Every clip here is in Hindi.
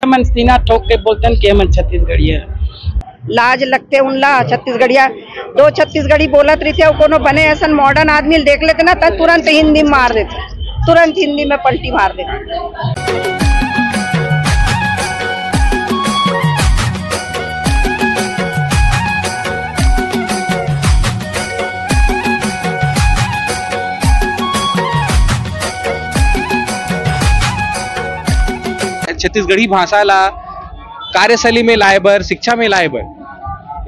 मन सीना ठोक के बोलते कि हम छत्तीसगढ़िया। लाज लगते उनला छत्तीसगढ़िया। दो छत्तीसगढ़ी बोलत रही थे, कोनो बने ऐसा मॉडर्न आदमी देख लेते ना तब तुरंत हिंदी में मार देते, तुरंत हिंदी में पलटी मार देते। छत्तीसगढ़ी भाषा ला कार्यशैली में लाए बर, शिक्षा में लाए बर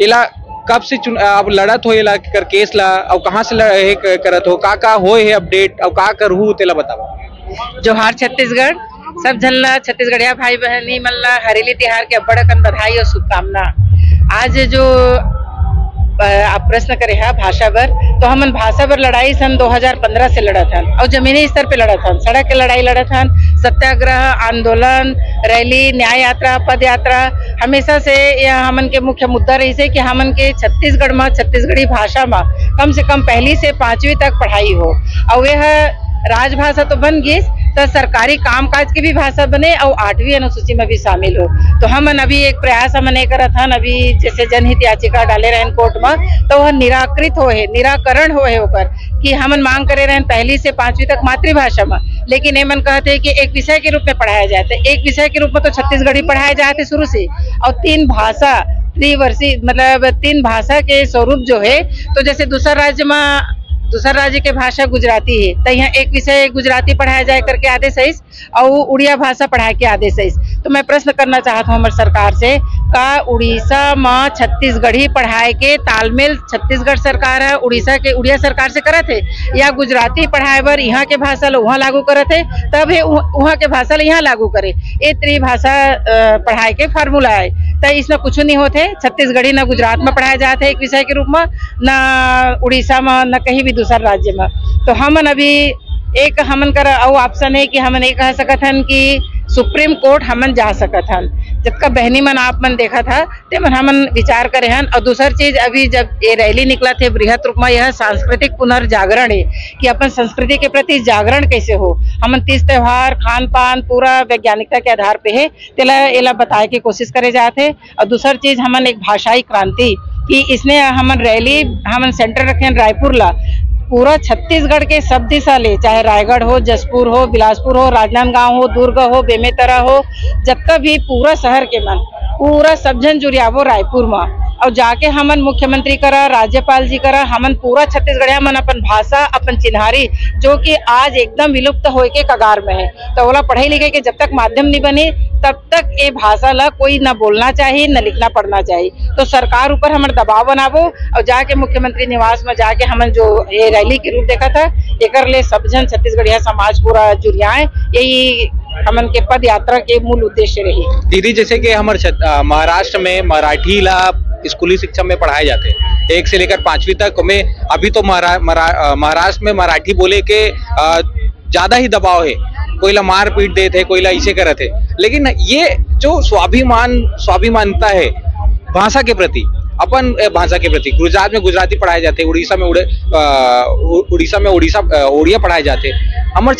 इला कब से अब लड़त हो इला कर केस ला और कहाँ से करत हो, का होए है अपडेट और का करहू तेला बतावा। जोहार छत्तीसगढ़, सब झन ला छत्तीसगढ़िया भाई बहनी मन ला हरेली तिहार के बड़ अकन बधाई और शुभकामना। आज जो आप प्रश्न करे है भाषा बर, तो हमन भाषा बर लड़ाई सन 2015 से लड़त हन और जमीनी स्तर पे लड़त हन, सड़क के लड़ाई लड़त हन, सत्याग्रह, आंदोलन, रैली, न्याय यात्रा, पद यात्रा। हमेशा से यह हमन के मुख्य मुद्दा रही से कि हमन के छत्तीसगढ़ में छत्तीसगढ़ी भाषा में कम से कम पहली से 5वीं तक पढ़ाई हो और यह राजभाषा तो बन गई तो सरकारी कामकाज की भी भाषा बने और 8वीं अनुसूची में भी शामिल हो। तो हमन अभी एक प्रयास हमन ये करत हन, अभी जैसे जनहित याचिका डाले रहन कोर्ट में तो वह निराकृत हो है, निराकरण हो है ओकर कि हमन मांग करे रहन पहली से 5वीं तक मातृभाषा में, लेकिन ये मन कहते हैं कि एक विषय के रूप में पढ़ाया जाता है। एक विषय के रूप में तो छत्तीसगढ़ी पढ़ाया जाते शुरू से, और 3 भाषा त्रिवर्षीय मतलब 3 भाषा के स्वरूप जो है, तो जैसे दूसरा राज्य के भाषा गुजराती है तो यहाँ एक विषय गुजराती पढ़ाया जाए करके आदेश है और उड़िया भाषा पढ़ाए के आदेश है। तो मैं प्रश्न करना चाहता हूँ हमारे सरकार से, का उड़ीसा में छत्तीसगढ़ी पढ़ाए के तालमेल छत्तीसगढ़ सरकार है उड़िया सरकार से करत है, या गुजराती पढ़ाए बर यहाँ के भाषा ला वहाँ लागू करत है तब है वहाँ के भाषा ला यहाँ लागू करे। ये त्रिभाषा पढ़ाए के फार्मूला है, तो इसमें कुछ नहीं होते। छत्तीसगढ़ी न गुजरात में पढ़ाया जाता है एक विषय के रूप में, न उड़ीसा में, न कहीं भी दूसरा राज्य में। तो हमन अभी एक हमन कर ऑप्शन है कि हमन ये कह सकत हन कि सुप्रीम कोर्ट हमन जा सकत हन, जबका बहनी मन आप मन देखा था ते मन हमन विचार करे हन। और दूसर चीज अभी जब ये रैली निकला थे बृहत रूप में, यह सांस्कृतिक पुनर्जागरण है कि अपन संस्कृति के प्रति जागरण कैसे हो। हमन तीज त्योहार, खान पान पूरा वैज्ञानिकता के आधार पे है तेला एला बताए की कोशिश करे जाते। और दूसर चीज हमन एक भाषाई क्रांति कि इसने हमन रैली हमन सेंटर रखे रायपुर ला, पूरा छत्तीसगढ़ के सब दिशा ले, चाहे रायगढ़ हो, जसपुर हो, बिलासपुर हो, राजनांदगांव हो, दुर्ग हो, बेमेतरा हो, जब भी पूरा शहर के मन पूरा सब जन जुड़ियावो रायपुर में और जाके हमन मुख्यमंत्री करा, राज्यपाल जी करा, हमन पूरा छत्तीसगढ़िया मन अपन भाषा, अपन चिन्हारी जो कि आज एकदम विलुप्त होए के कगार में है, तो ओला पढ़ाई लिखाई के जब तक माध्यम नहीं बने तब तक ये भाषा ला कोई न बोलना चाहिए न लिखना पढ़ना चाहिए। तो सरकार ऊपर हमन दबाव बनाबो और जाके मुख्यमंत्री निवास में जाके हमन जो ये रैली के रूप देखा था एकर ले सब जन छत्तीसगढ़िया समाज पूरा जुड़ियाए, यही हमन के पद यात्रा के मूल उद्देश्य रही। दीदी जैसे कि हमारे महाराष्ट्र में मराठी ला स्कूली शिक्षा में पढ़ाए जाते हैं 1 से लेकर 5वीं तक में। अभी तो महाराष्ट्र में मराठी बोले के ज्यादा ही दबाव है, कोई ला मार पीट देते, कोई ला इसे करते। लेकिन ये जो स्वाभिमानता है भाषा के प्रति, अपन भाषा के प्रति, गुजरात में गुजराती पढ़ाए जाते, उड़ीसा में उड़िया पढ़ाए जाते, हमारे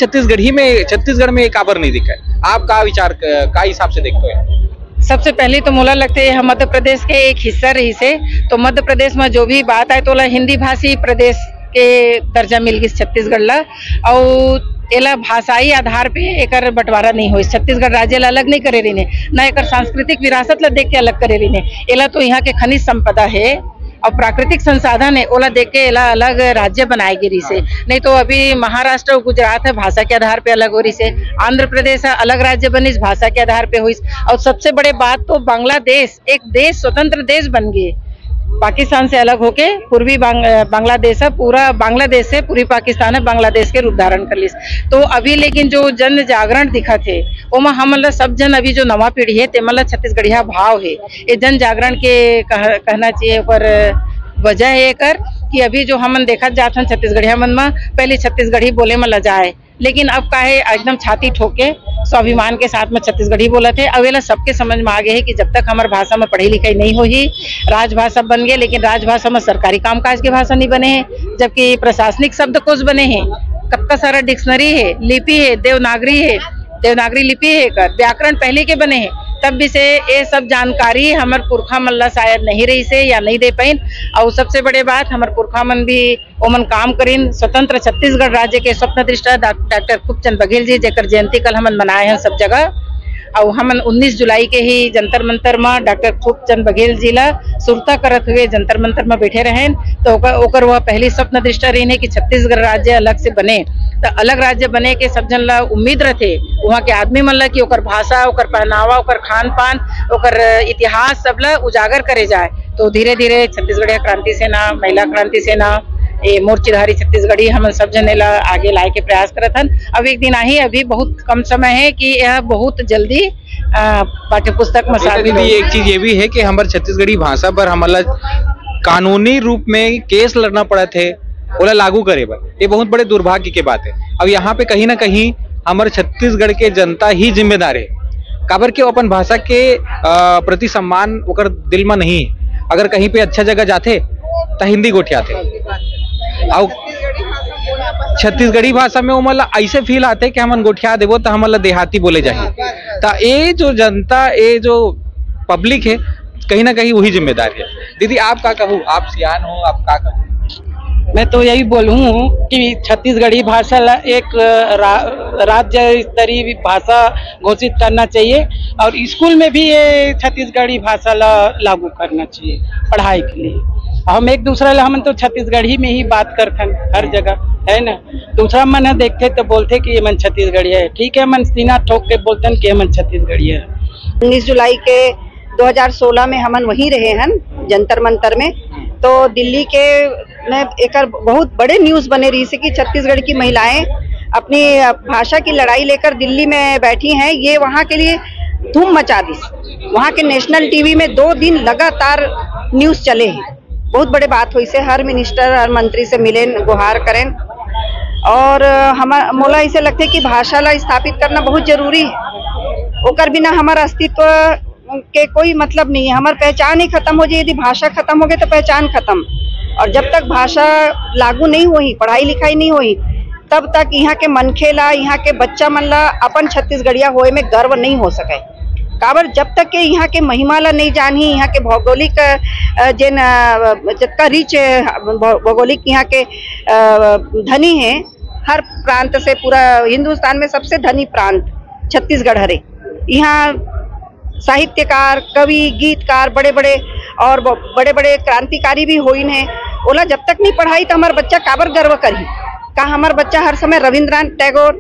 छत्तीसगढ़ में काबर नहीं दिखा है। आप का विचार का हिसाब से देखते हैं? सबसे पहले तो मोला लगता है मध्य प्रदेश के एक हिस्सा रही से, तो मध्य प्रदेश में जो भी बात आए तो हिंदी भाषी प्रदेश के दर्जा मिल गई छत्तीसगढ़ ला, और एला भाषाई आधार पे एकर बंटवारा नहीं हो। छत्तीसगढ़ राज्य ला अलग नहीं करे रही ना, एकर सांस्कृतिक विरासत ला देख के अलग करे रही। एला तो यहाँ के खनिज संपदा है और प्राकृतिक संसाधन है, ओला देख के एला अलग राज्य बनाए गिरी से। नहीं तो अभी महाराष्ट्र और गुजरात है भाषा के आधार पे अलग हो रही से, आंध्र प्रदेश है अलग राज्य बनी भाषा के आधार पे हुई। और सबसे बड़े बात तो बांग्लादेश एक देश, स्वतंत्र देश बन गए, पाकिस्तान से अलग होके पूर्वी बांग्लादेश है, पूरा बांग्लादेश से पूरी पाकिस्तान है बांग्लादेश के रूप धारण कर लिस। तो अभी लेकिन जो जन जागरण दिखा थे ओमा हमन सब जन अभी जो नवा पीढ़ी है ते मतलब छत्तीसगढ़िया भाव है, ये जन जागरण के कहना चाहिए। पर वजह है एकर कि अभी जो हमन देखा जाते हैं छत्तीसगढ़िया मन में पहले छत्तीसगढ़ी बोले में लजाए, लेकिन अब का है एकदम छाती ठोके स्वाभिमान के साथ में छत्तीसगढ़ी बोला थे। अवेला सबके समझ में आ गए है कि जब तक हमारे भाषा में पढ़ाई लिखाई नहीं होगी, राजभाषा बन गए, लेकिन राजभाषा में सरकारी कामकाज की भाषा नहीं बने हैं, जबकि प्रशासनिक शब्दकोश बने हैं, कत्ता सारा डिक्शनरी है, लिपि है, देवनागरी लिपि है, व्याकरण पहले के बने हैं, तब भी से ये सब जानकारी हमार पुरखा मन ला शायद नहीं रही से या नहीं दे पाइन। और सबसे बड़े बात हमार पुरखा मन भी ओमन काम करीन। स्वतंत्र छत्तीसगढ़ राज्य के स्वप्न दृष्टा डॉक्टर खूबचंद बघेल जी जेकर जयंती कल हमन मनाए हैं सब जगह। और हमन 19 जुलाई के ही जंतर मंतर में डॉक्टर खूबचंद बघेल जी ला सुरता करत हुए जंतर मंतर में बैठे रहे। तो ओकर वह पहली स्वप्न दृष्टा रही कि छत्तीसगढ़ राज्य अलग से बने। तो अलग राज्य बने के सब जन ला उम्मीद रथे वहाँ के आदमी मन ला कि ओकर भाषा, ओकर पहनावा, ओकर खान पान, ओकर इतिहास सब ला उजागर करे जाए। तो धीरे धीरे छत्तीसगढ़िया क्रांति सेना, महिला क्रांति सेना, ये मोर्चेधारी छत्तीसगढ़ी हम सब जने ला आगे लाए के प्रयास करत हन। अब एक दिन आई अभी बहुत कम समय है कि यह बहुत जल्दी पाठ्य पुस्तक में शामिल हो। एक चीज ये भी है कि हमारे छत्तीसगढ़ी भाषा पर हमारा कानूनी रूप में केस लड़ना पड़ा थे ओला लागू करे बर, ये बहुत बड़े दुर्भाग्य की बात है। अब यहाँ पे कहीं ना कहीं हमारे छत्तीसगढ़ के जनता ही जिम्मेदार है, काबर के अपन भाषा के प्रति सम्मान ओकर दिल में नहीं। अगर कहीं पे अच्छा जगह जाते तो हिंदी गोठियाते और छत्तीसगढ़ी भाषा में वो ऐसे फील आते कि हमन गोठिया देवो तो हमन देहाती बोले जाए। तो ये जो जनता, ये जो पब्लिक है, कहीं ना कहीं वही जिम्मेदार है। दीदी आप का कहूँ, आप सियान हो, आप का कहूँ? मैं तो यही बोलूँ कि छत्तीसगढ़ी भाषा ला एक राज्य स्तरीय भाषा घोषित करना चाहिए और स्कूल में भी ये छत्तीसगढ़ी भाषा ला लागू करना चाहिए पढ़ाई के लिए। हम एक दूसरा ला हम तो छत्तीसगढ़ी में ही बात करथन हर जगह, है ना। दूसरा मन देखते तो बोलते कि ये मन छत्तीसगढ़ी है, ठीक है, मन सीना ठोक के बोलते कि ये मन छत्तीसगढ़ी है। 19 जुलाई के 2016 में हमन वहीं रहे हैं जंतर मंतर में। तो दिल्ली के में एक बहुत बड़े न्यूज़ बने रही से कि छत्तीसगढ़ की महिलाएं अपनी भाषा की लड़ाई लेकर दिल्ली में बैठी हैं। ये वहाँ के लिए धूम मचा दी। वहाँ के नेशनल टीवी में 2 दिन लगातार न्यूज़ चले हैं। बहुत बड़े बात हुई से हर मिनिस्टर, हर मंत्री से मिलें, गुहार करें। और हमारा मोला इसे लगता है कि भाषा ला स्थापित करना बहुत जरूरी है। ओकर बिना हमारा अस्तित्व के कोई मतलब नहीं है। हमारी पहचान ही खत्म हो जाए। यदि भाषा खत्म हो गई तो पहचान खत्म। और जब तक भाषा लागू नहीं हुई, पढ़ाई लिखाई नहीं हुई, तब तक यहाँ के मनखे ला, यहाँ के बच्चा मन ला अपन छत्तीसगढ़िया होए में गर्व नहीं हो सके। काबर जब तक के यहाँ के महिमा ला नहीं जानी, यहाँ के भौगोलिक जिन जितना रिच भौगोलिक यहाँ के धनी है, हर प्रांत से पूरा हिंदुस्तान में सबसे धनी प्रांत छत्तीसगढ़ हरे। यहाँ साहित्यकार, कवि, गीतकार, बड़े बड़े और बड़े बड़े क्रांतिकारी भी होइन है। ओला जब तक नहीं पढ़ाई तो हमार बच्चा काबर गर्व करी। का हमार बच्चा हर समय रविंद्रनाथ टैगोर,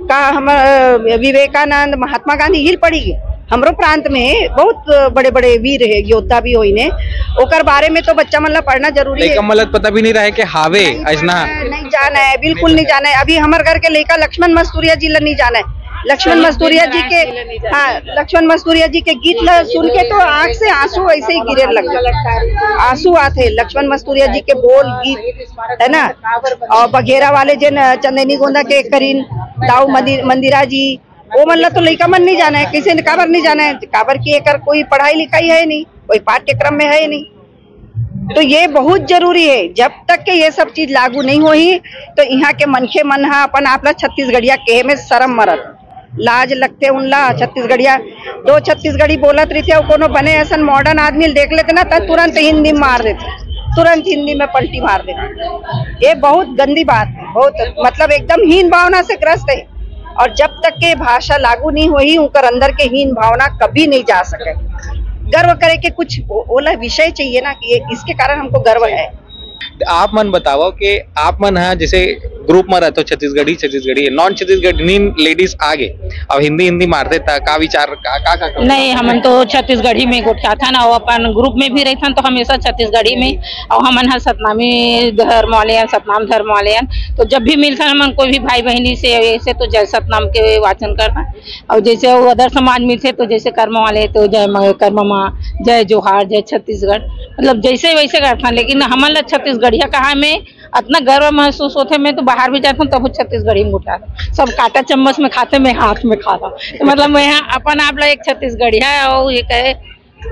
का हमार विवेकानंद, महात्मा गांधी हिल पड़ी गए। हमरो प्रांत में बहुत बड़े बड़े वीर है, योद्धा भी होइने, ओकर बारे में तो बच्चा मन ला पढ़ना जरूरी है। मतलब पता भी नहीं रहे कि हावे ऐसा नहीं जाना है, बिल्कुल नहीं जाना है। अभी हमारे घर के लड़का लक्ष्मण मस्तूरिया जी ला नहीं जाना है। लक्ष्मण मस्तूरिया जी के, हाँ, लक्ष्मण मस्तूरिया जी के गीत ला सुन के तो आंख से आंसू ऐसे ही गिरे लग गए। आंसू आते लक्ष्मण मस्तूरिया जी के बोल गीत, है ना। और बघेरा वाले जिन चंदेनी गोंदा के करीन, दाऊ मंदिरा जी, वो मन ला तो लड़का मन नहीं जाना है। किसी ने काबर नहीं जाना है? काबर की एकर कोई पढ़ाई लिखाई है नहीं, कोई पाठ्यक्रम में है नहीं। तो ये बहुत जरूरी है। जब तक के ये सब चीज लागू नहीं हुई तो यहाँ के मनखे मन हा अपन आप ला छत्तीसगढ़िया कहे में शर्म मरत, लाज लगते उनला। छत्तीसगढ़िया 2 छत्तीसगढ़ी बोलत रही थे, कोनो बने ऐसा मॉडर्न आदमी देख लेते ना तो तुरंत हिंदी में मार देते, तुरंत हिंदी में पलटी मार देते। ये बहुत गंदी बात है, बहुत मतलब एकदम हीन भावना से ग्रस्त है। और जब तक के भाषा लागू नहीं हुई, उनकर अंदर के हीन भावना कभी नहीं जा सके। गर्व करे के कुछ ओला विषय चाहिए ना कि इसके कारण हमको गर्व है। आप मन बताओ कि आप मन है जैसे ग्रुप में रहते हो छत्तीसगढ़ी नॉन छत्तीसगढ़ी लेडीज आगे अब हिंदी मार देता का विचार का नहीं, हमन तो छत्तीसगढ़ी में गोठिया था ना, अपन ग्रुप में भी रहथन तो हमेशा छत्तीसगढ़ी में। और हमन हर सतनामी धर्म वाले हैं, सतनाम धर्म वाले हैं, तो जब भी मिलता हमन कोई भी भाई बहनी से ऐसे तो जय सतनाम के वाचन करना। और जैसे वो अदर समाज मिलते तो जैसे कर्म वाले तो जय कर्म माँ, जय जोहार, जय छत्तीसगढ़, मतलब जैसे वैसे करता। लेकिन हमन ला छत्तीसगढ़िया कहा में इतना गर्व महसूस होते। मैं तो बाहर भी जाता हूँ तब छत्तीसगढ़ी में उठा सब काटा चम्मच में खाते, मैं हाथ में खाता। तो मतलब मैं अपन आप ला एक छत्तीसगढ़िया और ये कहे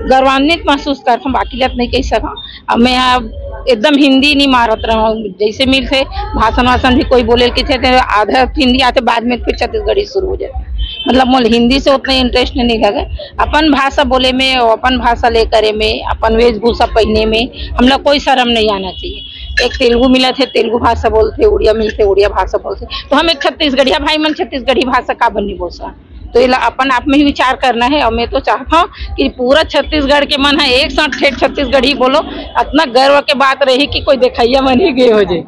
गर्वान्वित महसूस करता हूँ, बाकी लत नहीं कह सका। अब मैं यहाँ एकदम हिंदी नहीं मारत रहो, जैसे मिल थे भाषण वासन भी कोई बोले कि थे आधा हिंदी आते, बाद में फिर छत्तीसगढ़ी शुरू हो जाती। मतलब मोल हिंदी से उतना इंटरेस्ट नहीं लगा। अपन भाषा बोले में और अपन भाषा ले करे में, अपन वेशभूषा पहनने में हम लोग कोई शर्म नहीं आना चाहिए। एक तेलुगु मिला थे तेलुगु भाषा बोलते, उड़िया मिलते उड़िया भाषा बोलते, तो हम एक छत्तीसगढ़िया भाई मन छत्तीसगढ़ी भाषा का बनी बोसा। तो ये अपन आप में ही विचार करना है। और मैं तो चाहता हूँ कि पूरा छत्तीसगढ़ के मन है एक साथ ठेठ छत्तीसगढ़ी बोलो, इतना गर्व के बात रही कि कोई देखैया मन ही गए हो जाए।